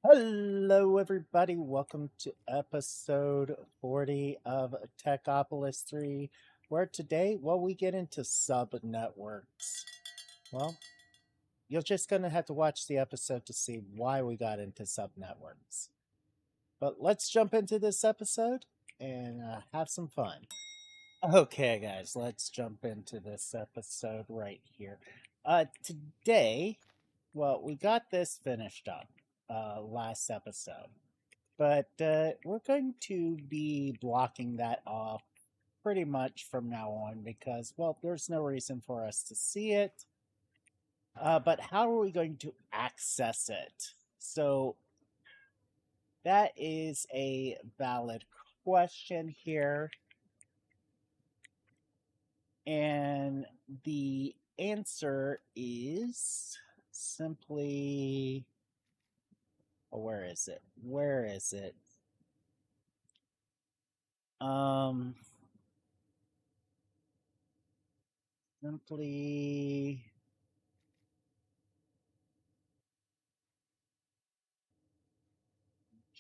Hello, everybody. Welcome to episode 40 of Techopolis 3, where today, we get into subnetworks. Well, you're just going to have to watch the episode to see why we got into subnetworks. But let's jump into this episode and have some fun. Okay, guys, let's jump into this episode right here. Today, we got this finished up last episode, but we're going to be blocking that off pretty much from now on because, there's no reason for us to see it. But how are we going to access it? So that is a valid question here. And the answer is simply, where is it? Simply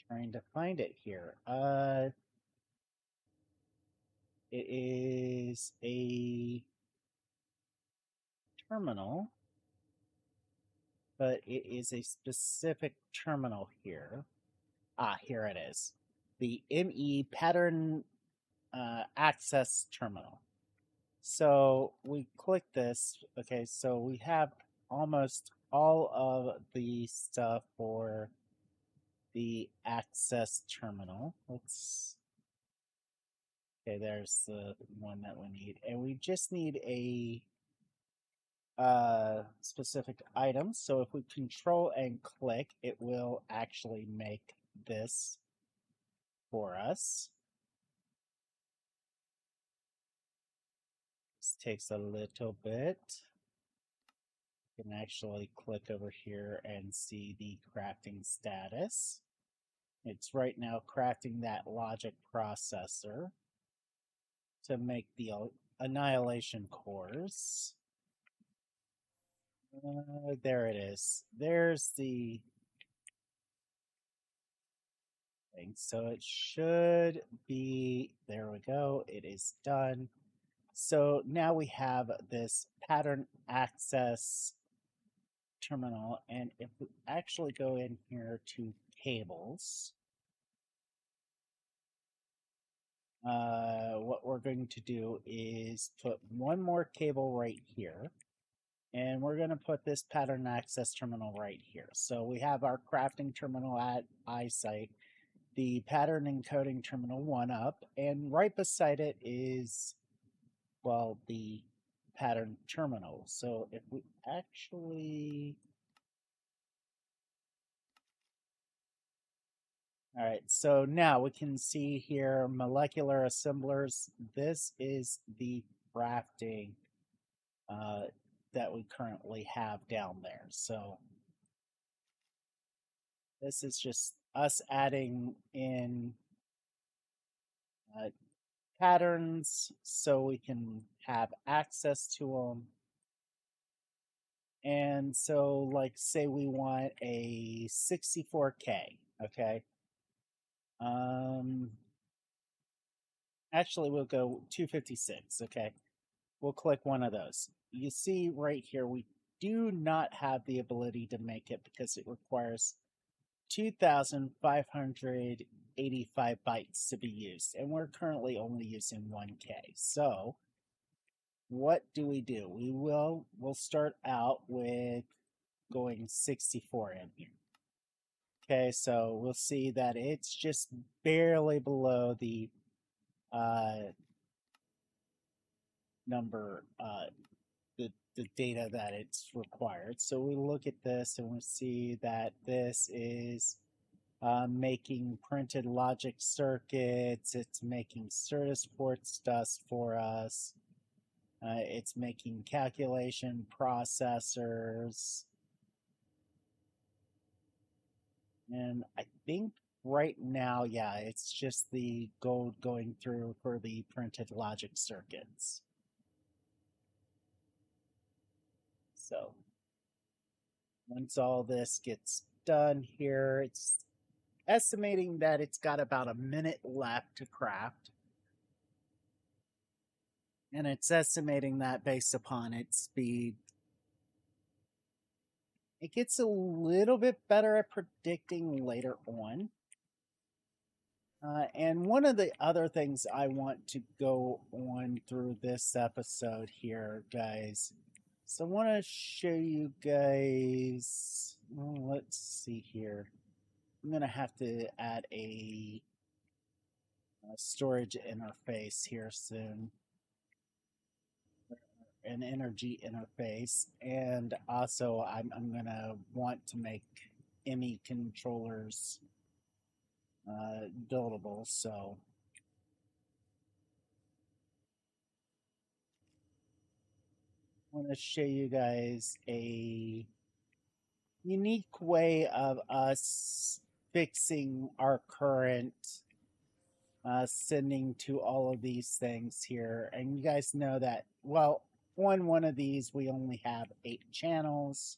trying to find it here. It is a terminal, but it is a specific terminal here. Here it is. The ME pattern access terminal. So we click this. Okay, so we have almost all of the stuff for the access terminal. Okay, there's the one that we need. And we just need a specific item. So if we control and click, it will actually make this for us. This takes a little bit. You can actually click over here and see the crafting status. It's right now crafting that logic processor to make the annihilation cores. There it is. There's the thing. So it should be, there we go. It is done. So now we have this pattern access terminal. And if we actually go in here to cables, what we're going to do is put one more cable right here. And we're going to put this pattern access terminal right here. So we have our crafting terminal at eyesight, the pattern encoding terminal 1 up, and right beside it is, the pattern terminal. So if we actually... All right, so now we can see here molecular assemblers. This is the crafting that we currently have down there. So this is just us adding in patterns so we can have access to them. And so, say we want a 64K, okay? Actually, we'll go 256, okay? We'll click one of those. You see right here, we do not have the ability to make it because it requires 2,585 bytes to be used, and we're currently only using 1K. So what do? We'll start out with going 64 in here. Okay, so we'll see that it's just barely below the number, the data that it's required. So we look at this and we see that this is making printed logic circuits. It's making Certus port stuff for us. It's making calculation processors. And I think right now, it's just the gold going through for the printed logic circuits. So once all this gets done here. It's estimating that it's got about a minute left to craft. And it's estimating that based upon its speed. It gets a little bit better at predicting later on. And one of the other things I want to go on through this episode here, guys. So I want to show you guys, well, let's see here. I'm going to have to add a storage interface here soon. An energy interface. And also I'm going to want to make ME controllers buildable, so I want to show you guys a unique way of us fixing our current sending to all of these things here. And you guys know that, well, on one of these we only have 8 channels.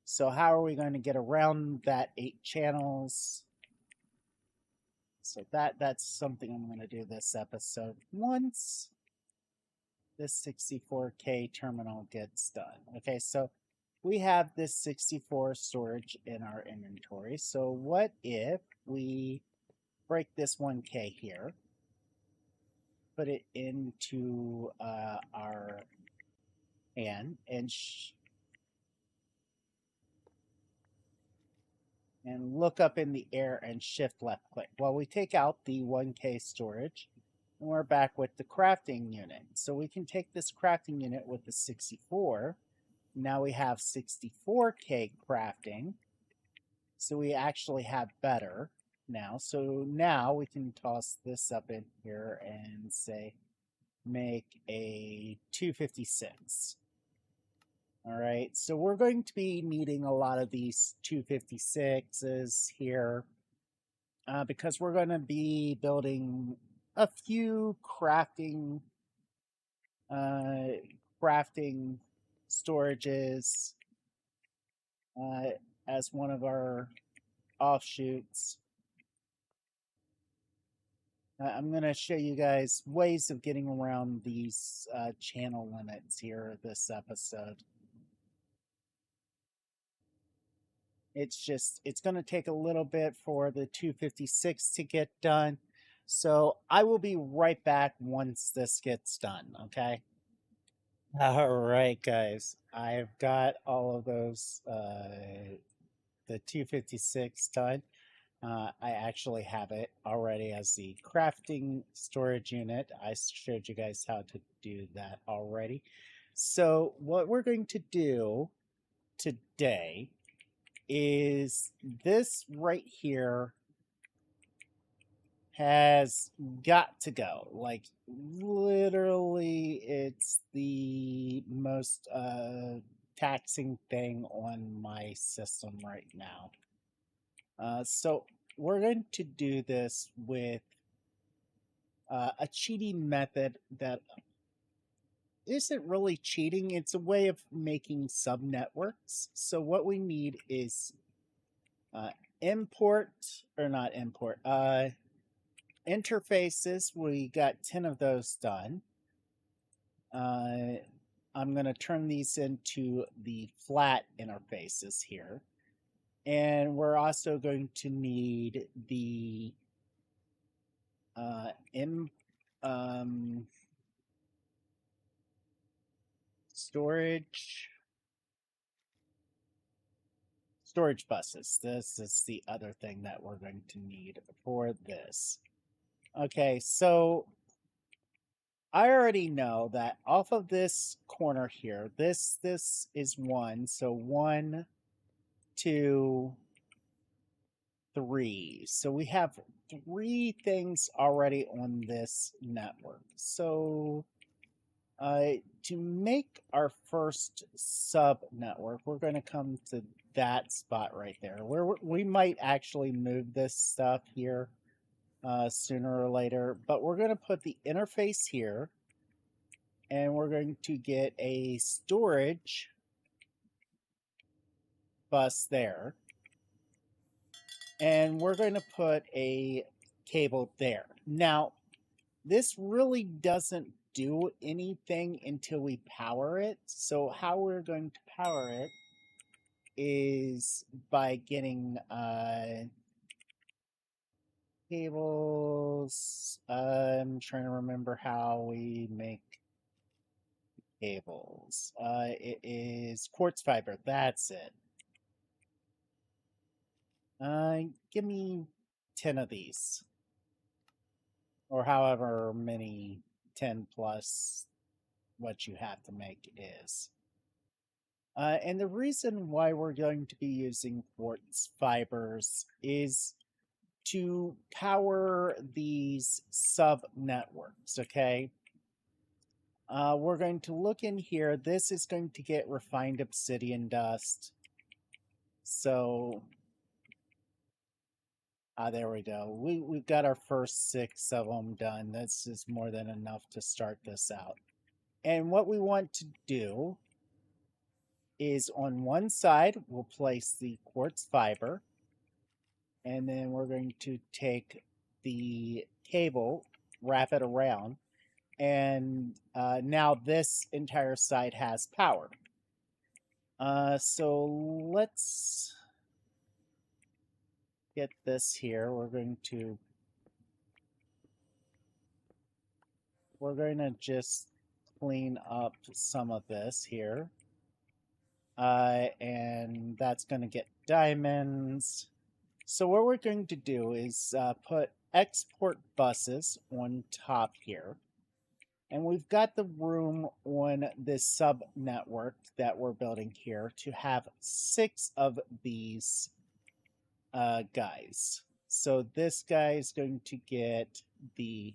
So how are we going to get around that 8 channels? So that's something I'm going to do this episode once this 64K terminal gets done. Okay, so we have this 64 storage in our inventory. So what if we break this 1K here, put it into our hand, and look up in the air and shift left click. Well, we take out the 1K storage and we're back with the crafting unit. So we can take this crafting unit with the 64. Now we have 64K crafting. So we actually have better now. So now we can toss this up in here and say, make a 256. All right, so we're going to be needing a lot of these 256s here because we're going to be building a few crafting storages as one of our offshoots. I'm going to show you guys ways of getting around these channel limits here this episode. It's going to take a little bit for the 256 to get done. So I will be right back once this gets done, okay? All right, guys. I've got all of those, the 256 done. I actually have it already as the crafting storage unit. I showed you guys how to do that already. So what we're going to do today is this right here has got to go. Like, literally, it's the most taxing thing on my system right now. So we're going to do this with a cheating method that isn't really cheating. It's a way of making subnetworks. So what we need is interfaces. We got 10 of those done. I'm going to turn these into the flat interfaces here. And we're also going to need the storage buses. This is the other thing that we're going to need for this. Okay, so I already know that off of this corner here, this is 1. So 1, 2, 3. So we have 3 things already on this network. So to make our first sub network, we're going to come to that spot right there, where we might actually move this stuff here sooner or later, but we're going to put the interface here, and we're going to get a storage bus there. And we're going to put a cable there. Now, this really doesn't do anything until we power it. So how we're going to power it is by getting cables. I'm trying to remember how we make cables. It is quartz fiber. That's it. Give me 10 of these. Or however many 10 plus what you have to make is. And the reason why we're going to be using quartz fibers is to power these sub networks, okay? We're going to look in here. This is going to get refined obsidian dust. So, there we go. We've got our first 6 of them done. This is more than enough to start this out. And what we want to do is on one side, we'll place the quartz fiber. And then we're going to take the cable, wrap it around. And now this entire side has power. So let's get this here. We're going to just clean up some of this here. And that's going to get diamonds. So what we're going to do is put export buses on top here. And we've got the room on this sub network that we're building here to have 6 of these guys. So this guy is going to get the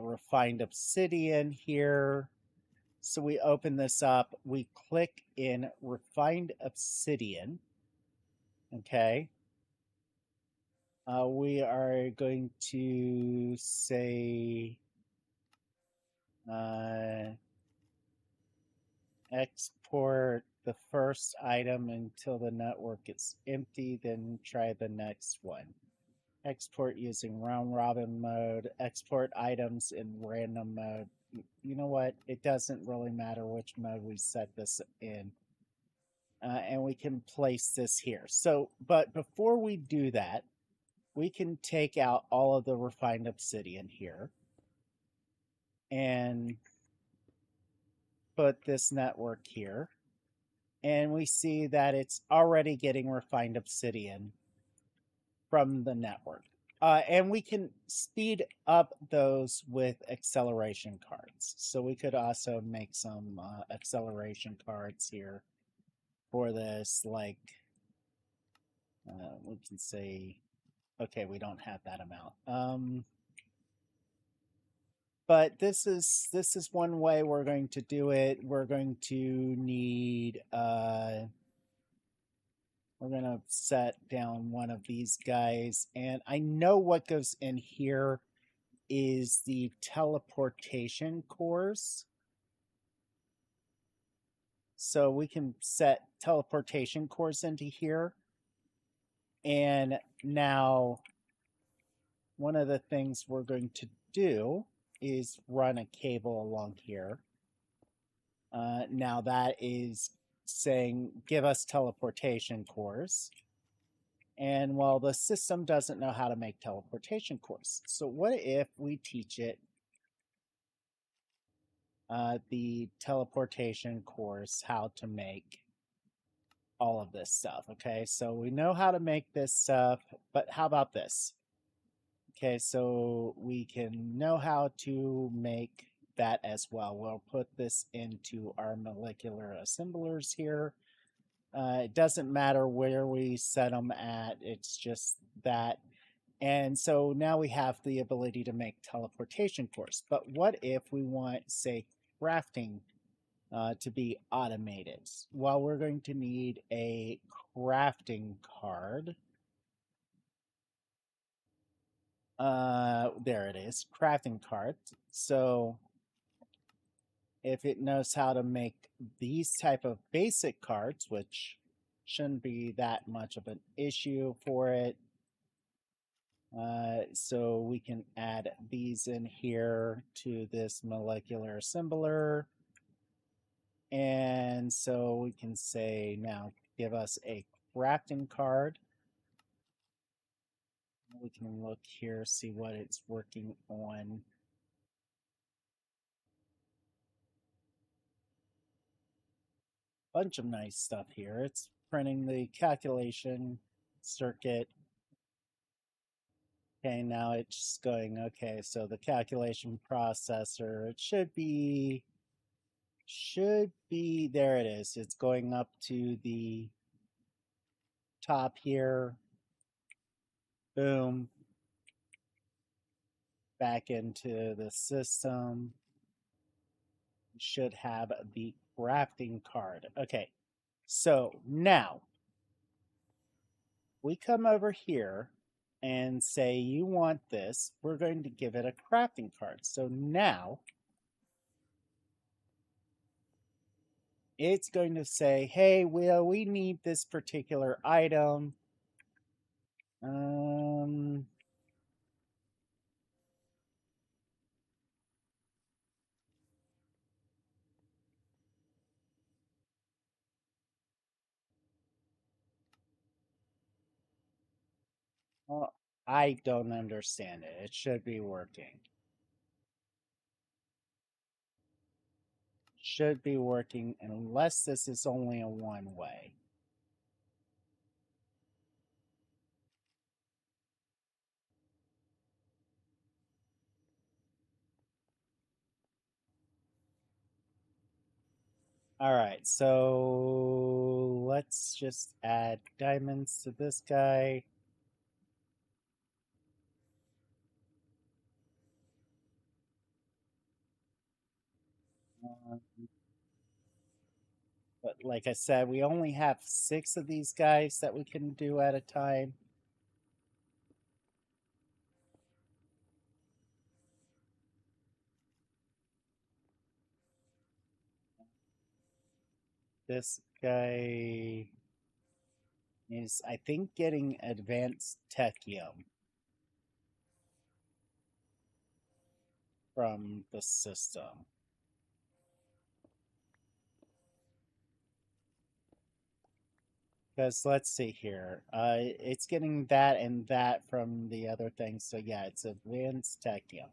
refined obsidian here. So we open this up, we click in refined obsidian. Okay. We are going to say export the first item until the network is empty, then try the next one. Export using round robin mode, export items in random mode. You know what? It doesn't really matter which mode we set this in. And we can place this here. So, but before we do that, we can take out all of the refined obsidian here and put this network here. And we see that it's already getting refined obsidian from the network. And we can speed up those with acceleration cards. So we could also make some acceleration cards here for this, like, we can say, okay, we don't have that amount. But this is one way we're going to do it. We're going to need, we're going to set down one of these guys. And I know what goes in here is the teleportation cores. So we can set teleportation cores into here. And now one of the things we're going to do is run a cable along here. Now that is saying, give us teleportation cores. And well, the system doesn't know how to make teleportation cores. So what if we teach it the teleportation cores, how to make all of this stuff? Okay, so we know how to make this stuff, but how about this? Okay, so we can know how to make that as well. We'll put this into our molecular assemblers here. It doesn't matter where we set them at, it's just that. And so now we have the ability to make teleportation cores. But what if we want, say, crafting to be automated? Well, we're going to need a crafting card. There it is, crafting card. So if it knows how to make these type of basic cards, which Shouldn't be that much of an issue for it. So we can add these in here to this molecular assembler. And so we can say now give us a crafting card. We can look here, see what it's working on. Bunch of nice stuff here. It's printing the calculation circuit. Okay, now it's going, okay, so the calculation processor, it should be, there it is. It's going up to the top here. Boom. Back into the system. Should have the crafting card. Okay, so now we come over here and say you want this. We're going to give it a crafting card. So now it's going to say, hey, Will, we need this particular item. Well, I don't understand it. It should be working. Should be working unless this is only a one-way. All right, so let's just add diamonds to this guy. But like I said, we only have 6 of these guys that we can do at a time. This guy is, I think, getting advanced techium from the system. Because let's see here. It's getting that and that from the other thing. So yeah, it's advanced techium.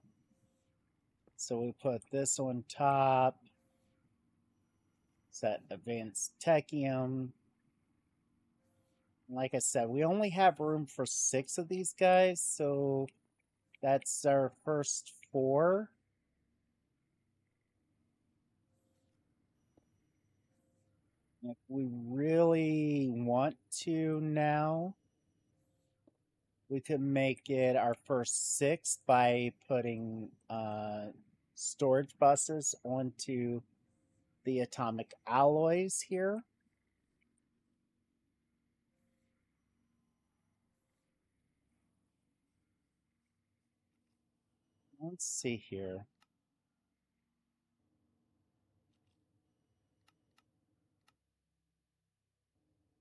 So we put this on top. Set advanced techium. Like I said, we only have room for 6 of these guys, so that's our first 4. If we really want to now, we could make it our first 6 by putting storage buses onto the atomic alloys here. Let's see here.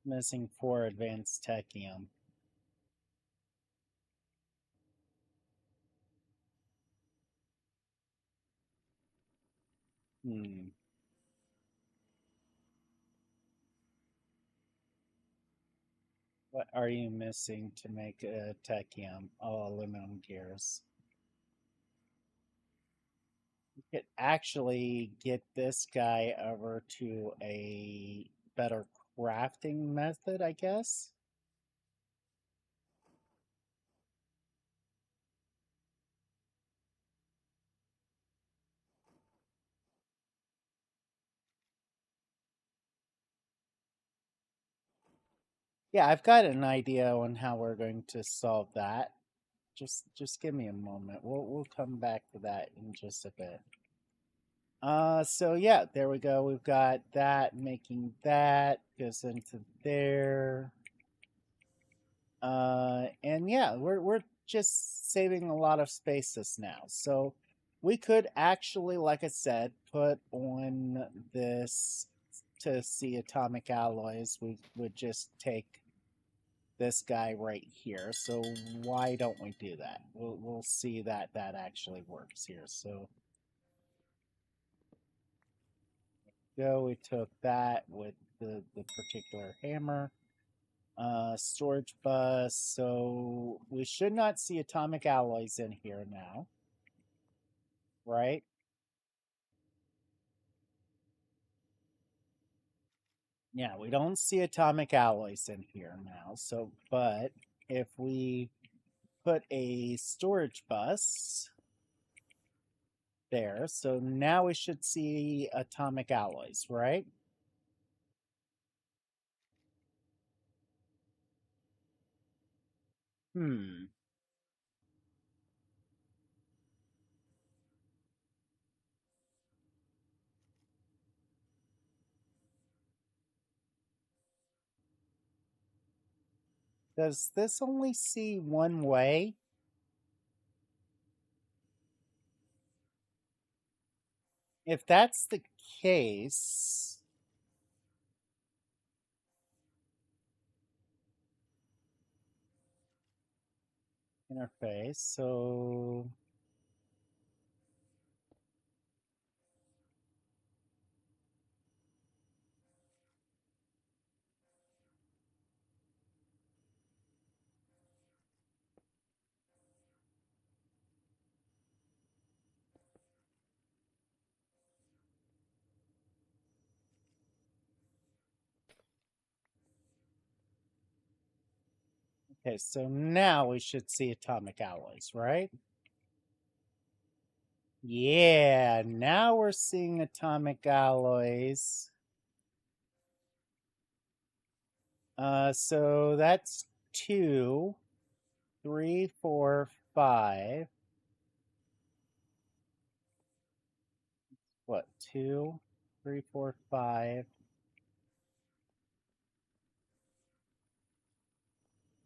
Missing 4 advanced techium. What are you missing to make a techium? Oh, aluminum gears. We could actually get this guy over to a better crafting method, I guess. Yeah, I've got an idea on how we're going to solve that. Just give me a moment. We'll come back to that in just a bit. So yeah, there we go. We've got that making that goes into there. And yeah, we're just saving a lot of spaces now. So we could actually, like I said, put on this to see atomic alloys, we would just take this guy right here. So why don't we do that? We'll see that that actually works here. So we took that with the particular hammer. Storage bus. So we should not see atomic alloys in here now, right? Yeah, we don't see atomic alloys in here now. So, but if we put a storage bus there, so now we should see atomic alloys, right? Does this only see one way? If that's the case, interface, so okay, so now we should see atomic alloys, right? Yeah, now we're seeing atomic alloys. So that's 2, 3, 4, 5. What, 2, 3, 4, 5.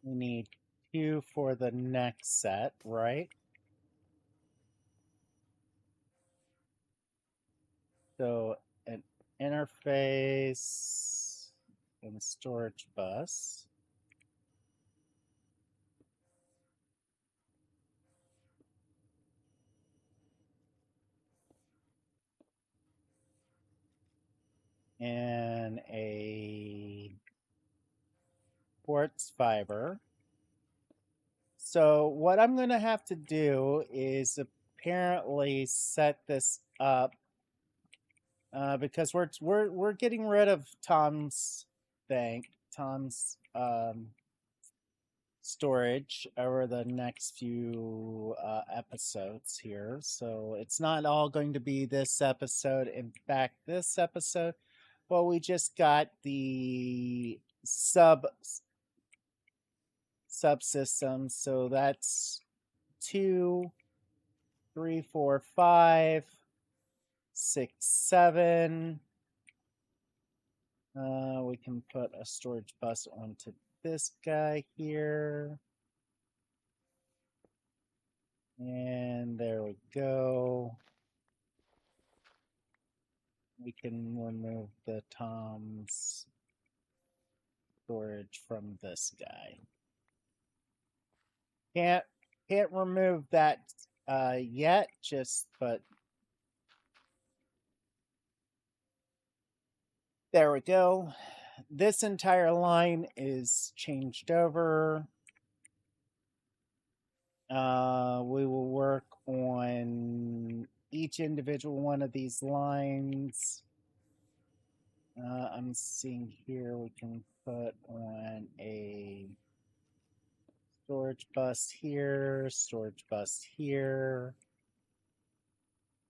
We need 2 for the next set, right? So an interface and a storage bus. And a quartz fiber. So what I'm going to have to do is apparently set this up because we're getting rid of Tom's storage over the next few episodes here. So it's not all going to be this episode. In fact, this episode, well, we just got the subsystem. So that's 2, 3, 4, 5, 6, 7. We can put a storage bus onto this guy here. And there we go. We can remove the Tom's storage from this guy. Can't remove that yet, but there we go. This entire line is changed over. We will work on each individual one of these lines. I'm seeing here we can put on a storage bus here,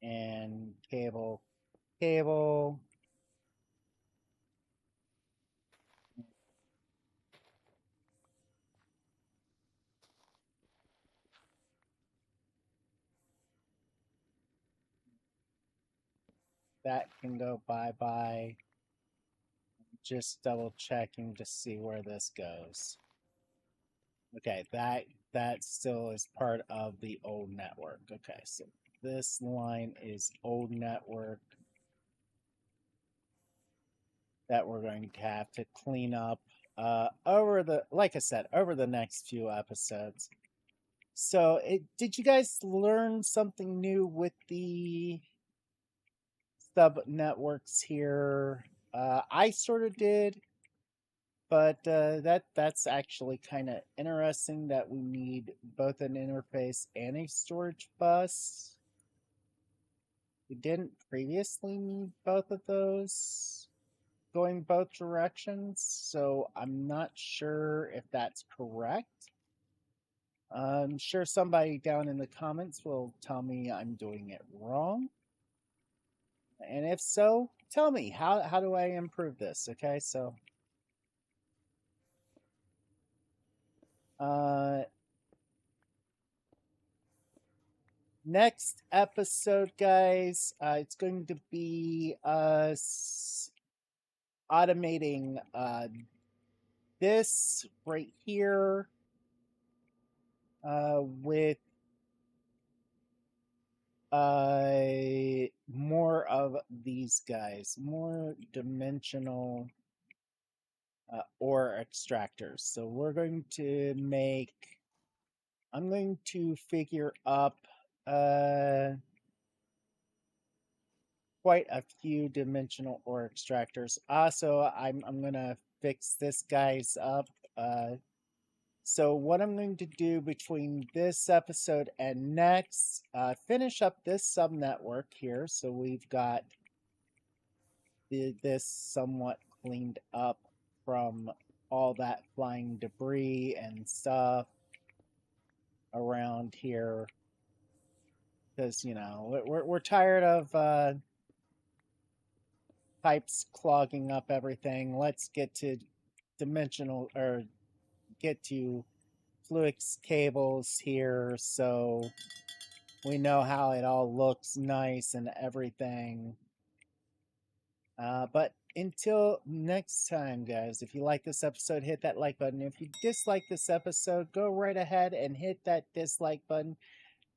and cable. That can go bye-bye. Just double checking to see where this goes. Okay, that still is part of the old network. Okay, so this line is old network. that we're going to have to clean up over the, like I said, over the next few episodes. So, did you guys learn something new with the sub networks here? I sort of did, but that's actually kind of interesting that we need both an interface and a storage bus. We didn't previously need both of those going both directions, so I'm not sure if that's correct. I'm sure somebody down in the comments will tell me I'm doing it wrong. And if so, tell me, how do I improve this? Okay, so next episode, guys, it's going to be us automating this right here with more of these guys, more dimensional ore extractors. So we're going to make, I'm going to figure up quite a few dimensional ore extractors. Also, I'm gonna fix this guy's up. So what I'm going to do between this episode and next, finish up this sub network here. So we've got this somewhat cleaned up from all that flying debris and stuff around here. Because, you know, we're tired of pipes clogging up everything. Let's get to dimensional, or get to fluix cables here, so we know how it all looks nice and everything. But until next time, guys, if you like this episode, hit that like button. If you dislike this episode, go right ahead and hit that dislike button.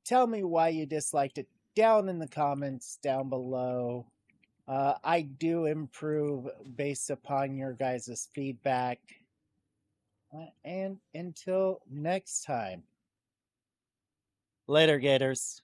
Tell me why you disliked it down in the comments down below. I do improve based upon your guys' feedback. And until next time, later, Gators.